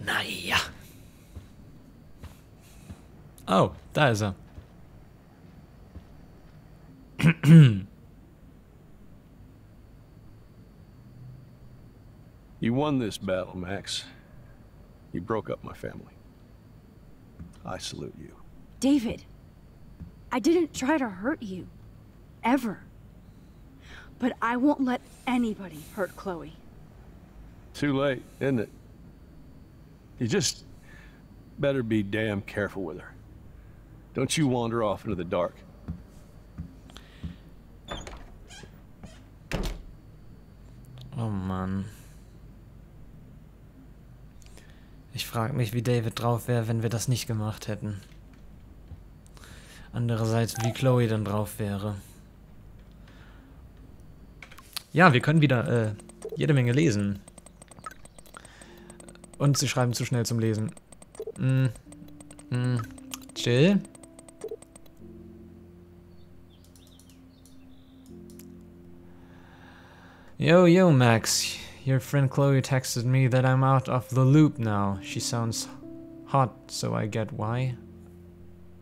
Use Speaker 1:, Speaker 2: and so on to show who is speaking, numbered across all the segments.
Speaker 1: Naja. Oh, da ist er.
Speaker 2: You won this battle, Max. You broke up my family. I salute you.
Speaker 3: David, I didn't try to hurt you. Ever. But I won't let anybody hurt Chloe.
Speaker 2: Too late, isn't it? You just better be damn careful with her. Don't you wander off into the dark.
Speaker 1: Oh Mann. Ich frage mich, wie David drauf wäre, wenn wir das nicht gemacht hätten. Andererseits, wie Chloe dann drauf wäre. Ja, wir können wieder jede Menge lesen. Und sie schreiben zu schnell zum Lesen. Chill. Yo, Max. Your friend Chloe texted me that I'm out of the loop now. She sounds hot, so I get why.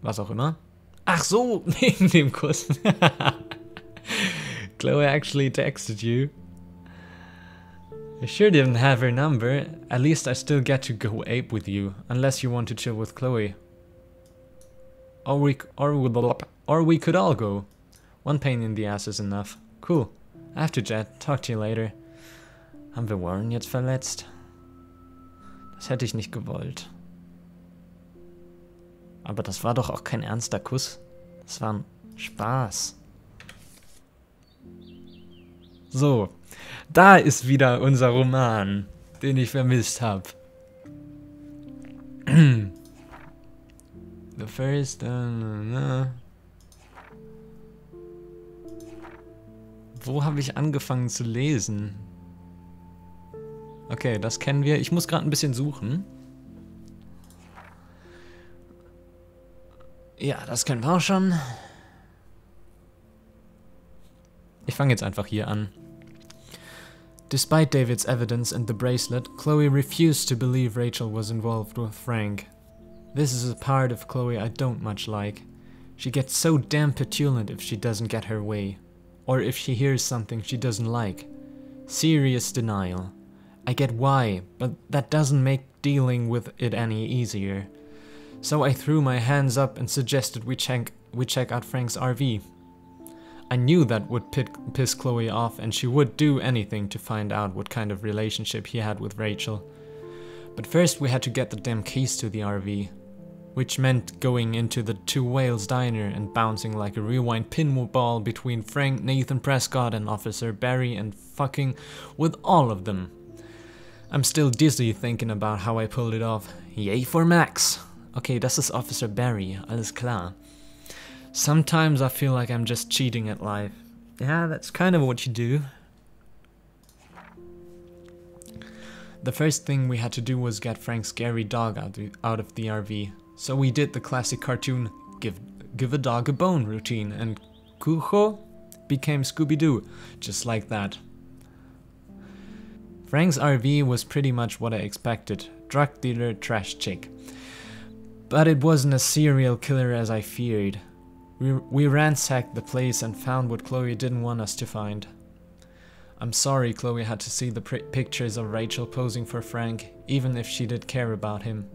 Speaker 1: Was auch immer. Ach so, wegen dem Kuss. Chloe actually texted you. I sure didn't have her number. At least I still get to go ape with you, unless you want to chill with Chloe. Or we could all go. One pain in the ass is enough. Cool. I have to jet. Talk to you later. Haben wir Warren jetzt verletzt? Das hätte ich nicht gewollt. Aber das war doch auch kein ernster Kuss. Das war ein Spaß. So, da ist wieder unser Roman, den ich vermisst habe. The first... Wo habe ich angefangen zu lesen? Okay, das kennen wir. Ich muss gerade ein bisschen suchen. Ja, das kennen wir auch schon. Ich fange jetzt einfach hier an. Despite David's evidence and the bracelet, Chloe refused to believe Rachel was involved with Frank. This is a part of Chloe I don't much like. She gets so damn petulant if she doesn't get her way. Or if she hears something she doesn't like. Serious denial. I get why, but that doesn't make dealing with it any easier. So I threw my hands up and suggested we check out Frank's RV. I knew that would piss Chloe off and she would do anything to find out what kind of relationship he had with Rachel. But first we had to get the damn keys to the RV. Which meant going into the Two Whales diner and bouncing like a rewind pinball between Frank, Nathan Prescott and Officer Barry and fucking with all of them. I'm still dizzy thinking about how I pulled it off. Yay for Max! Okay, das ist Officer Barry, alles klar. Sometimes I feel like I'm just cheating at life. Yeah, that's kind of what you do. The first thing we had to do was get Frank's scary dog out of the RV. So we did the classic cartoon give a dog a bone routine, and Kujo became Scooby-Doo, just like that. Frank's RV was pretty much what I expected, drug dealer, trash chick. But it wasn't as serial killer as I feared. We ransacked the place and found what Chloe didn't want us to find. I'm sorry Chloe had to see the pictures of Rachel posing for Frank, even if she did care about him.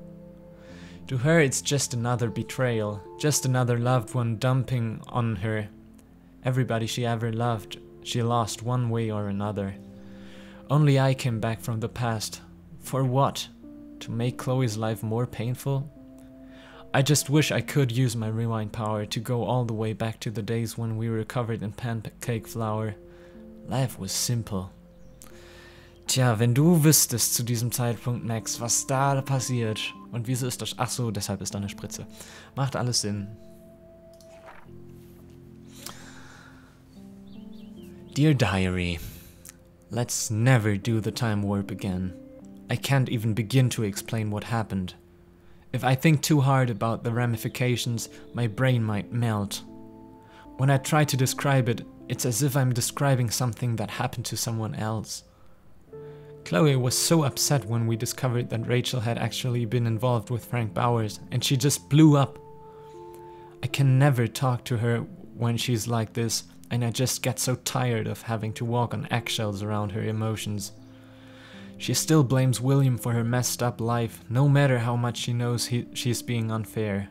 Speaker 1: To her it's just another betrayal, just another loved one dumping on her. Everybody she ever loved, she lost one way or another. Only I came back from the past. For what? To make Chloe's life more painful? I just wish I could use my rewind power to go all the way back to the days when we were covered in pancake flour. Life was simple. Tja, wenn du wüsstest zu diesem Zeitpunkt, Max, was da passiert und wieso ist das... Ach so, deshalb ist da eine Spritze. Macht alles Sinn. Dear Diary, let's never do the time warp again. I can't even begin to explain what happened. If I think too hard about the ramifications, my brain might melt. When I try to describe it, it's as if I'm describing something that happened to someone else. Chloe was so upset when we discovered that Rachel had actually been involved with Frank Bowers, and she just blew up. I can never talk to her when she's like this, and I just get so tired of having to walk on eggshells around her emotions. She still blames William for her messed up life, no matter how much she knows she's being unfair.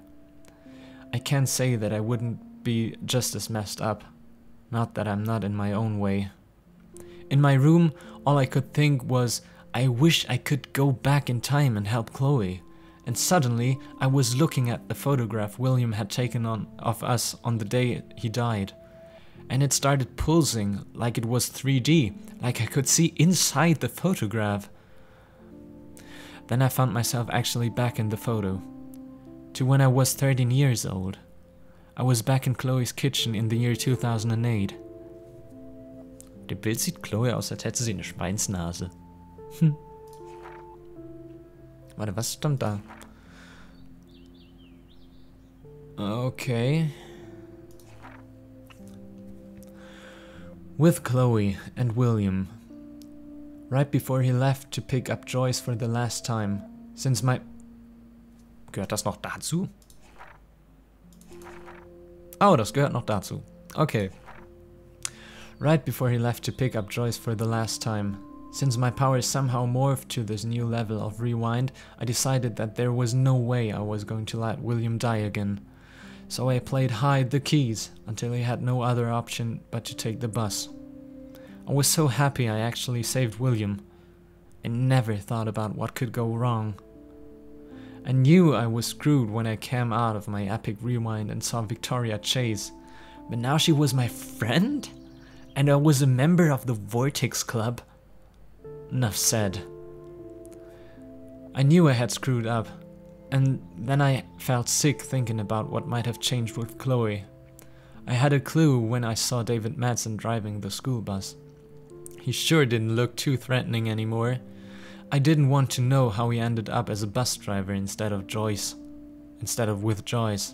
Speaker 1: I can't say that I wouldn't be just as messed up. Not that I'm not in my own way. In my room, all I could think was, I wish I could go back in time and help Chloe. And suddenly, I was looking at the photograph William had taken of us on the day he died. And it started pulsing like it was 3D, like I could see inside the photograph. Then I found myself actually back in the photo. To when I was 13 years old. I was back in Chloes kitchen in the year 2008. Dem Bild sieht Chloe aus, als hätte sie eine Schweinsnase. Warte, was stand da? Okay. With Chloe and William. Right before he left to pick up Joyce for the last time. Since my... Gehört das noch dazu? Oh, das gehört noch dazu. Okay. Right before he left to pick up Joyce for the last time. Since my powers somehow morphed to this new level of rewind, I decided that there was no way I was going to let William die again. So I played hide the keys until he had no other option but to take the bus. I was so happy I actually saved William. I never thought about what could go wrong. I knew I was screwed when I came out of my epic rewind and saw Victoria chase, but now she was my friend? And I was a member of the Vortex Club? Enough said. I knew I had screwed up, and then I felt sick thinking about what might have changed with Chloe. I had a clue when I saw David Madsen driving the school bus. He sure didn't look too threatening anymore. I didn't want to know how he ended up as a bus driver instead of with Joyce.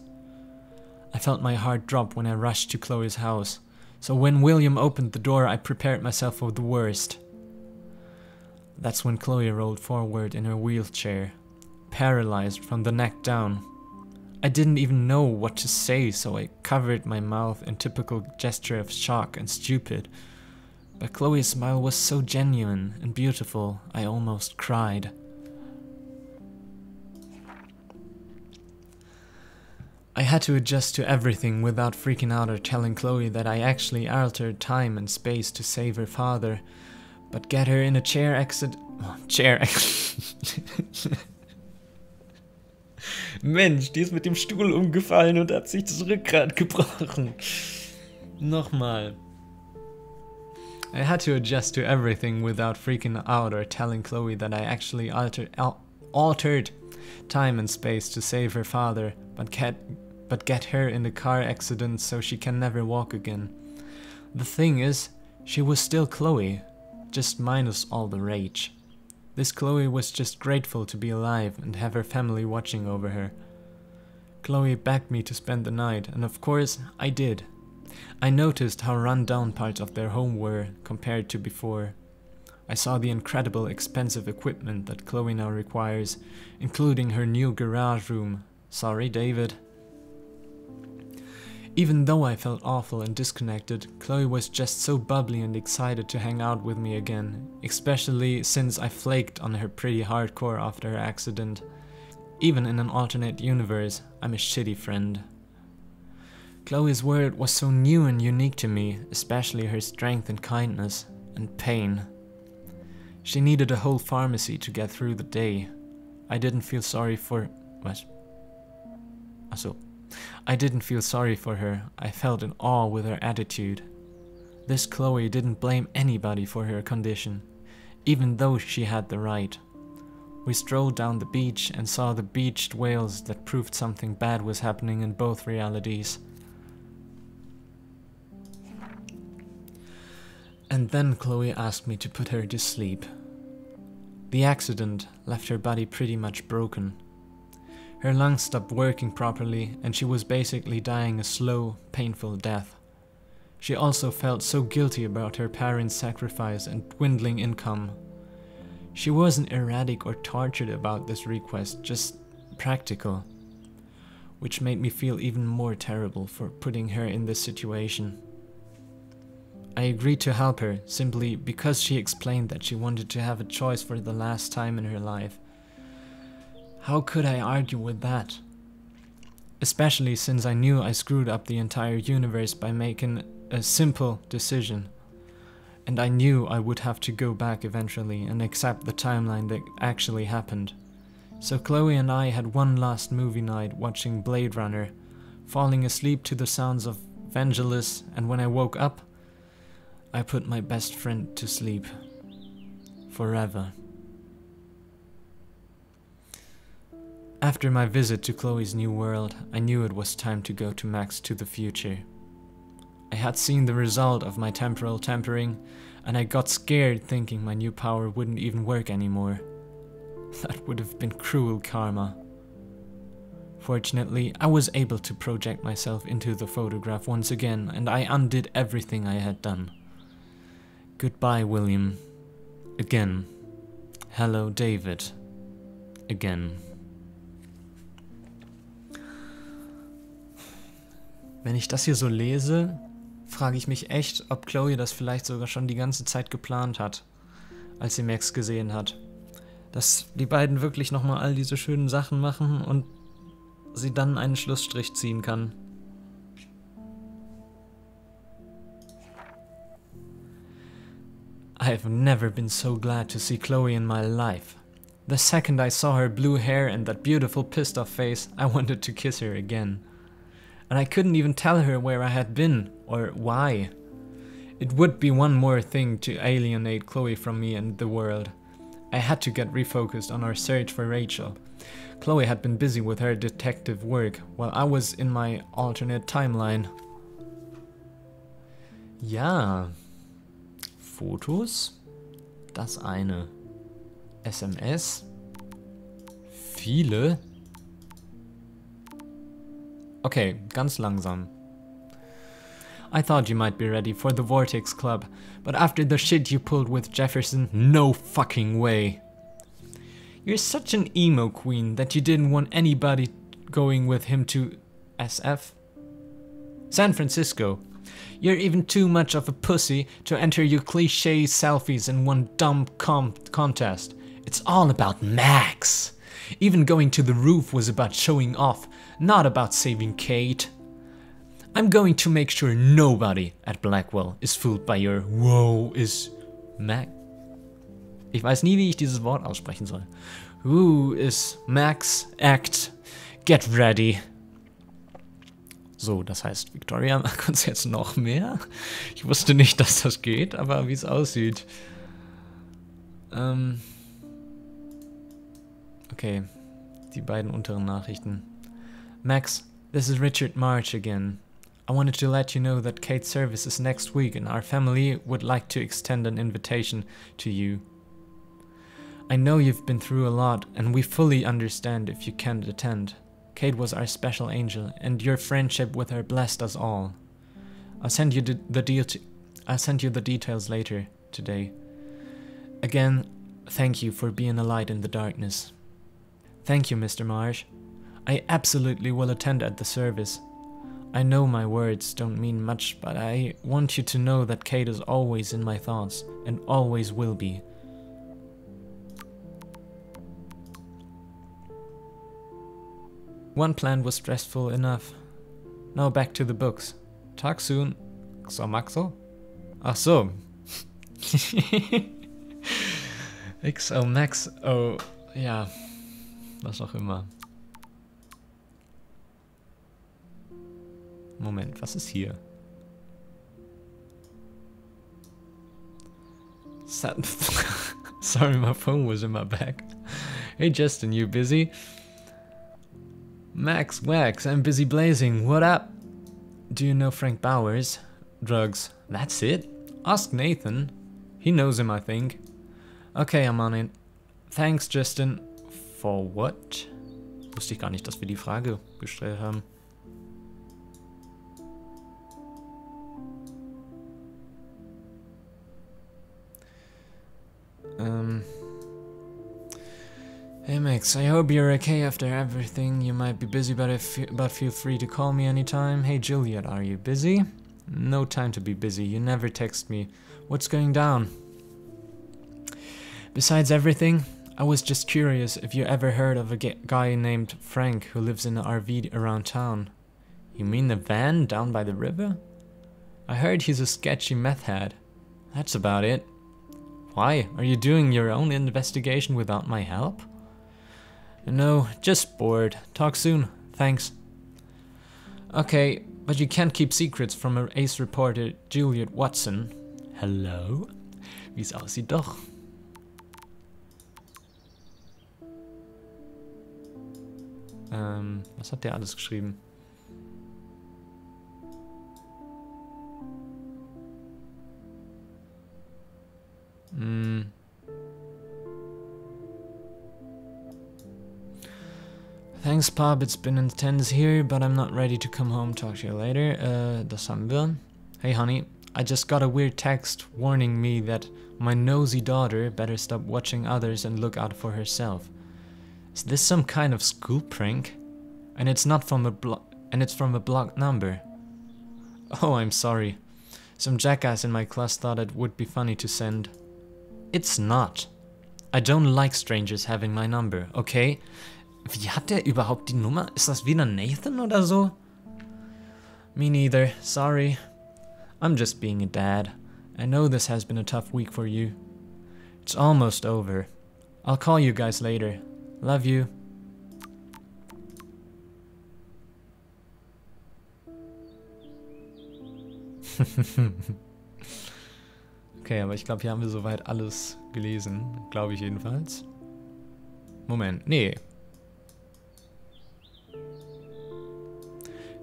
Speaker 1: I felt my heart drop when I rushed to Chloe's house, so when William opened the door I prepared myself for the worst. That's when Chloe rolled forward in her wheelchair, paralyzed from the neck down. I didn't even know what to say, so I covered my mouth in typical gesture of shock and stupid. But Chloe's smile was so genuine and beautiful, I almost cried. I had to adjust to everything without freaking out or telling Chloe that I actually altered time and space to save her father, but get her in a chair exit... Mensch, die ist mit dem Stuhl umgefallen und hat sich das Rückgrat gebrochen. Nochmal. I had to adjust to everything without freaking out or telling Chloe that I actually altered time and space to save her father, but get her in a car accident so she can never walk again. The thing is, she was still Chloe, just minus all the rage. This Chloe was just grateful to be alive and have her family watching over her. Chloe begged me to spend the night, and of course, I did. I noticed how run down parts of their home were compared to before. I saw the incredible expensive equipment that Chloe now requires, including her new garage room. Sorry, David. Even though I felt awful and disconnected, Chloe was just so bubbly and excited to hang out with me again, especially since I flaked on her pretty hardcore after her accident. Even in an alternate universe, I'm a shitty friend. Chloe's word was so new and unique to me, especially her strength and kindness, and pain. She needed a whole pharmacy to get through the day. I didn't feel sorry for... What? Also, I didn't feel sorry for her, I felt in awe with her attitude. This Chloe didn't blame anybody for her condition, even though she had the right. We strolled down the beach and saw the beached whales that proved something bad was happening in both realities. And then Chloe asked me to put her to sleep. The accident left her body pretty much broken. Her lungs stopped working properly and she was basically dying a slow, painful death. She also felt so guilty about her parents' sacrifice and dwindling income. She wasn't erratic or tortured about this request, just practical, which made me feel even more terrible for putting her in this situation. I agreed to help her simply because she explained that she wanted to have a choice for the last time in her life. How could I argue with that? Especially since I knew I screwed up the entire universe by making a simple decision. And I knew I would have to go back eventually and accept the timeline that actually happened. So Chloe and I had one last movie night watching Blade Runner, falling asleep to the sounds of Vangelis, and when I woke up, I put my best friend to sleep. Forever. After my visit to Chloe's new world, I knew it was time to go to Max to the future. I had seen the result of my temporal tempering, and I got scared thinking my new power wouldn't even work anymore. That would have been cruel karma. Fortunately, I was able to project myself into the photograph once again, and I undid everything I had done. Goodbye, William. Again. Hello, David. Again. Wenn ich das hier so lese, frage ich mich echt, ob Chloe das vielleicht sogar schon die ganze Zeit geplant hat, als sie Max gesehen hat. Dass die beiden wirklich nochmal all diese schönen Sachen machen und sie dann einen Schlussstrich ziehen kann. I've never been so glad to see Chloe in my life. The second I saw her blue hair and that beautiful pissed off face, I wanted to kiss her again. And I couldn't even tell her where I had been, or why. It would be one more thing to alienate Chloe from me and the world. I had to get refocused on our search for Rachel. Chloe had been busy with her detective work, while I was in my alternate timeline. Ja. Fotos. Das eine. SMS. Viele. Okay, ganz langsam. I thought you might be ready for the Vortex Club, but after the shit you pulled with Jefferson, no fucking way. You're such an emo queen that you didn't want anybody going with him to SF? San Francisco. You're even too much of a pussy to enter your cliché selfies in one dumb contest. It's all about Max. Even going to the roof was about showing off, not about saving Kate. I'm going to make sure nobody at Blackwell is fooled by your "Whoa is Max." Ich weiß nie, wie ich dieses Wort aussprechen soll. Who is Max act? Get ready. So, das heißt, Victoria mag uns jetzt noch mehr. Ich wusste nicht, dass das geht, aber wie es aussieht. Okay, die beiden unteren Nachrichten. Max, this is Richard March again. I wanted to let you know that Kate's service is next week and our family would like to extend an invitation to you. I know you've been through a lot and we fully understand if you can't attend. Kate was our special angel and your friendship with her blessed us all. I'll send you the details later today. Again, thank you for being a light in the darkness. Thank you, Mr. Marsh. I absolutely will attend at the service. I know my words don't mean much, but I want you to know that Kate is always in my thoughts, and always will be. One plan was stressful enough. Now back to the books. Talk soon. XOMAXO? Ach so. XOMAXO. Ja. Was auch immer. Moment, was ist hier? Sorry, my phone was in my bag. Hey Justin, you busy? Max, Wax, I'm busy blazing. What up? Do you know Frank Bowers? Drugs. That's it? Ask Nathan. He knows him, I think. Okay, I'm on it. Thanks, Justin. For what? Wusste ich gar nicht, dass wir die Frage gestellt haben. Hey Max, I hope you're okay after everything. You might be busy, but feel free to call me anytime. Hey Juliet, are you busy? No time to be busy. You never text me. What's going down? Besides everything, I was just curious if you ever heard of a guy named Frank who lives in an RV around town. You mean the van down by the river? I heard he's a sketchy meth head. That's about it. Why? Are you doing your own investigation without my help? No, just bored. Talk soon. Thanks. Okay, but you can't keep secrets from our ace reporter Juliet Watson. Hello? Wie es aussieht doch. Was hat der alles geschrieben? Thanks, Pop. It's been intense here, but I'm not ready to come home. Talk to you later. Das haben wir. Hey, honey. I just got a weird text warning me that my nosy daughter better stop watching others and look out for herself. Is this some kind of school prank? And it's not from it's from a blocked number. Oh, I'm sorry. Some jackass in my class thought it would be funny to send. It's not. I don't like strangers having my number, okay? Wie hat der überhaupt die Nummer? Ist das wieder Nathan oder so? Me neither. Sorry. I'm just being a dad. I know this has been a tough week for you. It's almost over. I'll call you guys later. Love you. Okay, aber ich glaube, hier haben wir soweit alles gelesen. Glaube ich jedenfalls. Moment, nee.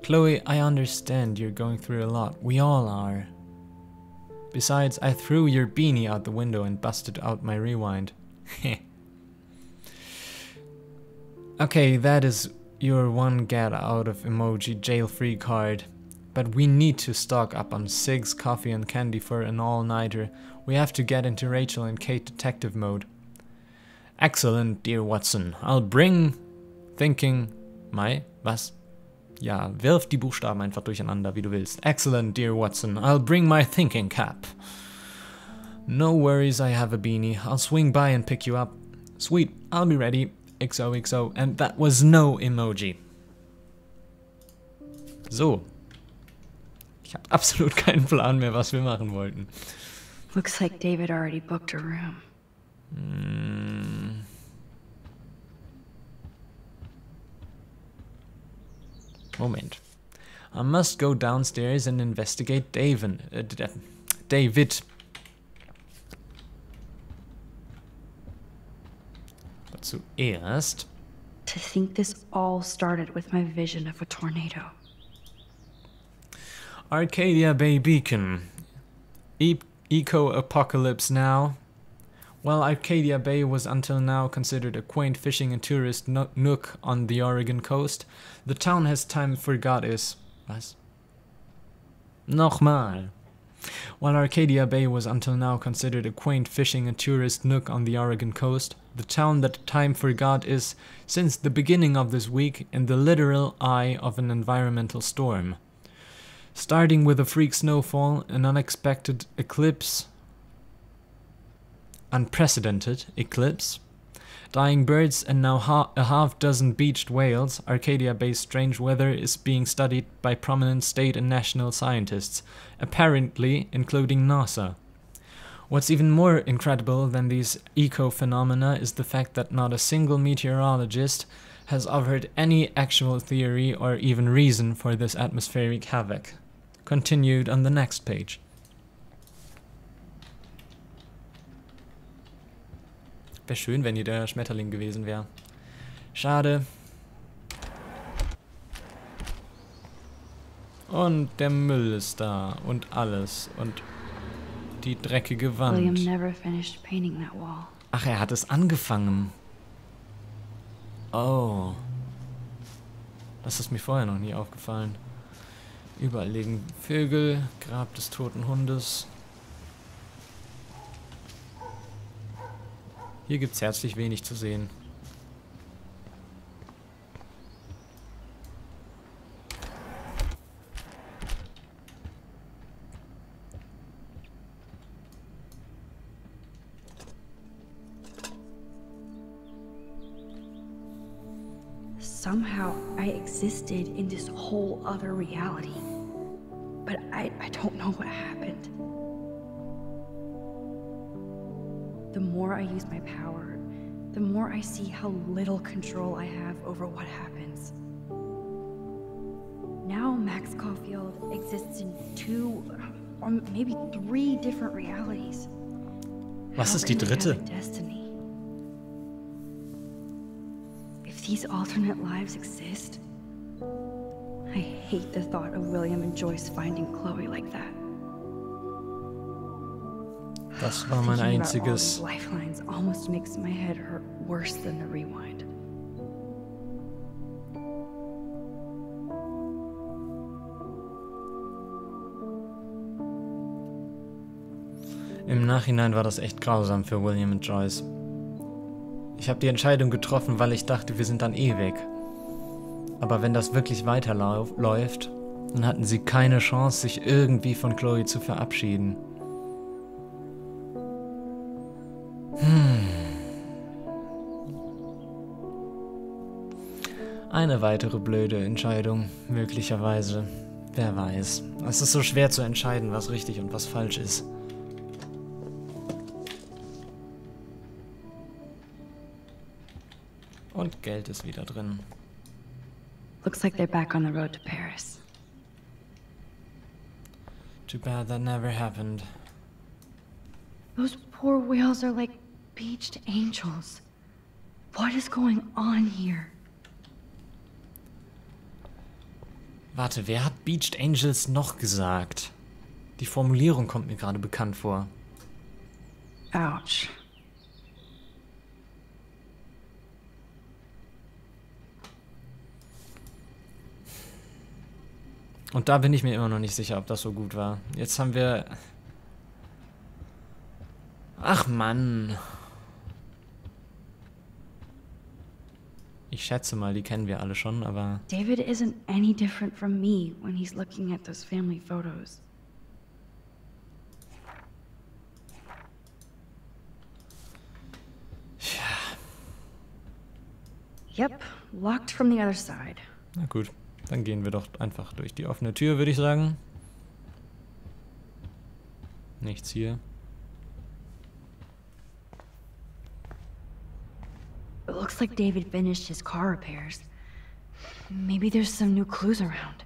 Speaker 1: Chloe, I understand you're going through a lot. We all are. Besides, I threw your beanie out the window and busted out my rewind. Okay, that is your one get out of emoji jail-free card. But we need to stock up on cigs, coffee and candy for an all-nighter. We have to get into Rachel and Kate detective mode. Excellent, dear Watson. I'll bring thinking was? Ja, wirf die Buchstaben einfach durcheinander, wie du willst. Excellent, dear Watson. I'll bring my thinking cap. No worries, I have a beanie. I'll swing by and pick you up. Sweet, I'll be ready. XOXO. And that was no emoji. So. Ich habe absolut keinen Plan mehr, was wir machen wollten.
Speaker 3: Looks like David already booked a room.
Speaker 1: Moment. I must go downstairs and investigate David. But zuerst.
Speaker 3: To think this all started with my vision of a tornado.
Speaker 1: Arcadia Bay Beacon. Eco-apocalypse now. While Arcadia Bay was until now considered a quaint fishing and tourist nook on the Oregon coast, the town has time forgot is... Was? Nochmal. While Arcadia Bay was until now considered a quaint fishing and tourist nook on the Oregon coast, the town that time forgot is, since the beginning of this week, in the literal eye of an environmental storm. Starting with a freak snowfall, an unexpected eclipse, unprecedented eclipse, dying birds and now a half-dozen beached whales, Arcadia Bay's strange weather is being studied by prominent state and national scientists, apparently including NASA. What's even more incredible than these eco-phenomena is the fact that not a single meteorologist has offered any actual theory or even reason for this atmospheric havoc. Continued on the next page. Wäre schön, wenn hier der Schmetterling gewesen wäre. Schade. Und der Müll ist da. Und alles. Und die dreckige Wand.
Speaker 3: William never finished painting that wall.
Speaker 1: Ach, er hat es angefangen. Oh. Das ist mir vorher noch nie aufgefallen. Überall liegen Vögel, Grab des toten Hundes. Hier gibt's herzlich wenig zu sehen.
Speaker 3: somehow I existed in this whole other reality. But I don't know what happened. The more I use my power, the more I see how little control I have over what happens. Now Max Caulfield exists in 2 or maybe 3 different realities.
Speaker 1: Was ist die dritte?
Speaker 3: Destiny. If these alternate lives exist, I hate the thought of William and Joyce finding Chloe like that.
Speaker 1: Das war mein
Speaker 3: Thinking about all
Speaker 1: einziges.
Speaker 3: these lifelines almost makes my head hurt worse than the rewind.
Speaker 1: Im Nachhinein war das echt grausam für William und Joyce. Ich habe die Entscheidung getroffen, weil ich dachte, wir sind dann eh weg. Aber wenn das wirklich weiterläuft, dann hatten sie keine Chance, sich irgendwie von Chloe zu verabschieden. Eine weitere blöde Entscheidung, möglicherweise. Wer weiß. Es ist so schwer zu entscheiden, was richtig und was falsch ist. Und Geld ist wieder drin.
Speaker 3: Looks like they're back on the road to Paris.
Speaker 1: Too bad that never happened.
Speaker 3: Those poor whales are like beached angels. What is going on here?
Speaker 1: Warte, wer hat Beached Angels noch gesagt? Die Formulierung kommt mir gerade bekannt vor.
Speaker 3: Ouch.
Speaker 1: Und da bin ich mir immer noch nicht sicher, ob das so gut war. Jetzt haben wir... Ach Mann. Ich schätze mal, die kennen wir alle schon, aber...
Speaker 3: David isn't any different from me when he's looking at those family photos. Yep, locked from the other side.
Speaker 1: Na gut, dann gehen wir doch einfach durch die offene Tür, würde ich sagen. Nichts hier.
Speaker 3: It looks like David finished his car repairs. Maybe there's some new clues around.